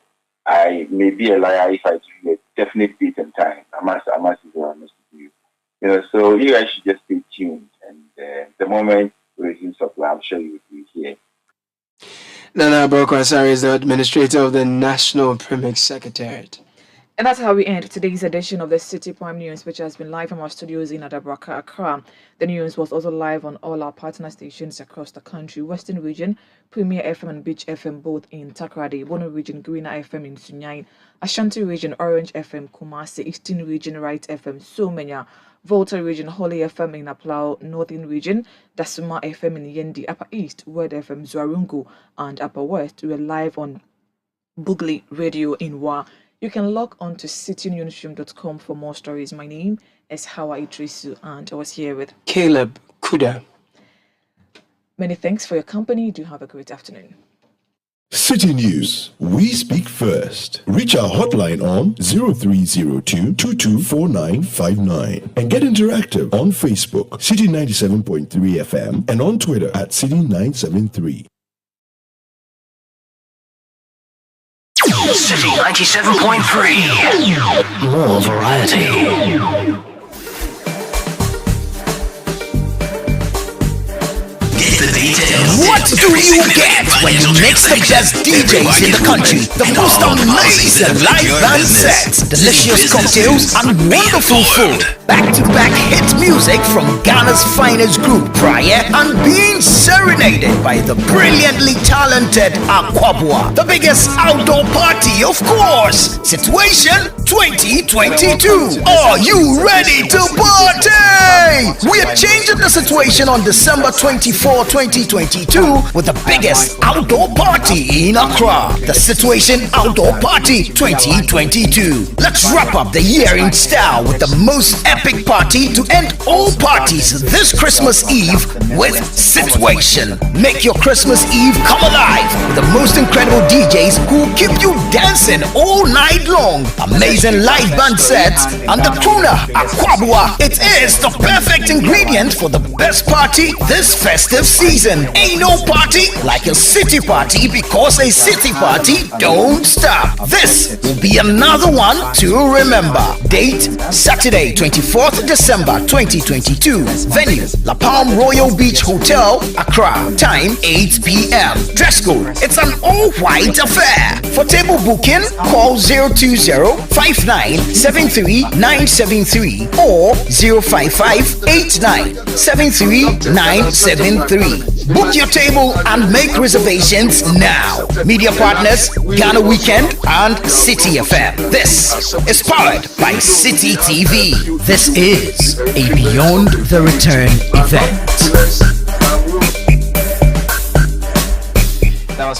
I may be a liar if I give you a definite date and time. I must be honest with you. So you guys should just stay tuned, and the moment we resume supply, I'm sure you will be here. Nana Abrokwa Asare is the administrator of the National Premix Secretariat. And that's how we end today's edition of the Citi Prime News, which has been live from our studios in Adabraka, Accra. The news was also live on all our partner stations across the country: Western Region, Premier FM and Beach FM, both in Takoradi; Bono Region, Greener FM in Sunyani; Ashanti Region, Orange FM, Kumasi; Eastern Region, Right FM, Somenya; Volta Region, Holy FM in Aplau; Northern Region, Dasuma FM in Yendi; Upper East, Word FM, Zwarungu; and Upper West. We are live on Bugli Radio in Wa. You can log on to citynewsroom.com for more stories. My name is Hawa Idrisu, and I was here with Caleb Kuda. Many thanks for your company. Do have a great afternoon. Citi News, we speak first. Reach our hotline on 0302 224959 and get interactive on Facebook, Citi 97.3 FM, and on Twitter at Citi 973. City 97.3. More variety. What do you get when you mix the best DJs in the country? The most amazing live band sets, delicious cocktails, and wonderful food. Back-to-back hit music from Ghana's finest group, Prayer, and being serenaded by the brilliantly talented Aquabua. The biggest outdoor party, of course. Situation 2022. Are you ready to party? We are changing the situation on December 24, 2022 with the biggest outdoor party in Accra. The Situation Outdoor Party 2022. Let's wrap up the year in style with the most epic party to end all parties this Christmas Eve with Situation. Make your Christmas Eve come alive with the most incredible DJs who will keep you dancing all night long. Amazing live band sets and the crooner Aquabua. It is the perfect ingredient for the best party this festive season. Ain't no party like a city party, because a city party don't stop. This will be another one to remember. Date Saturday 24th December 2022. Venue La Palm Royal Beach Hotel, Accra. Time 8 p.m. Dress code, it's an all-white affair. For table booking, call 020-5973-973 or 055-8973-973. Book your table and make reservations now. Media partners, Ghana Weekend and City FM. This is powered by City TV. This is a Beyond the Return event.